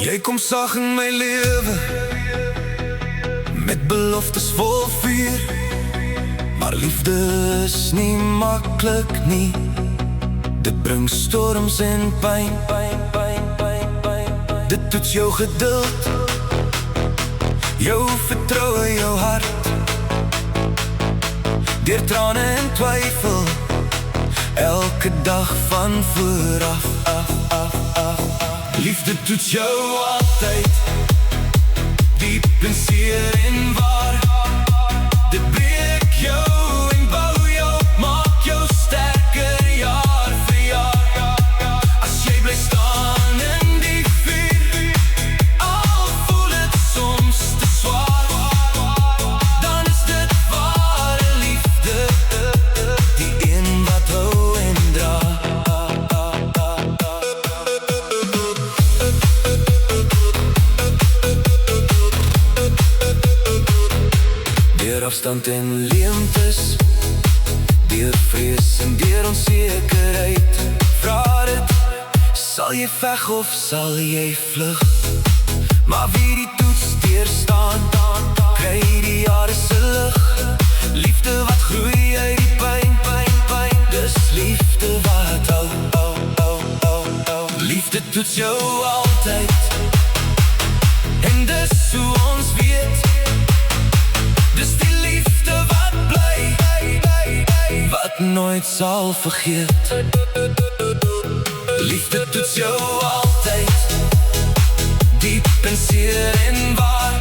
Jy kom sag in my lewe met beloftes vol vuur, maar liefde is nie maklik nie. Dit bring storms en pyn. Dit toets jou geduld, jou vertroue, jou hart, deur trane en twyfel, elke dag van vooraf. Liefde toets jou altyd, diep en seer en waar. Dit breek jou en bou jou, maak jou sterker jaar vir jaar. As jy bly staan in die vuur, al voel het soms te swaar, dan is dit ware liefde, die een wat hou en dra. Deur afstand en leemtes, deur vrees en deur onsekerheid, vra dit, sal jy veg of sal jy vlug? Maar wie die toets deurstaan, kry die jare se lig. Liefde wat groei uit die pyn, dis liefde wat hou. Liefde toets jou altyd, en dis hoe ons weet, dis die liefde wat bly, wat nooit sal vergeet. Liefde toets jou altyd, diep en seer en waar.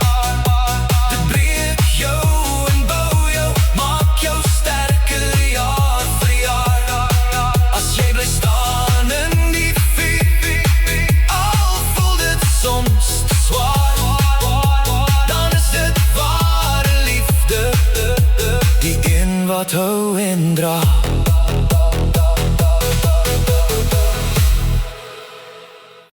Dit breek jou en bou jou, maak jou sterker jaar vir jaar. As jy bly staan in die vuur, al voel dit soms te swaar, dan is dit ware liefde, die een wat hou en dra.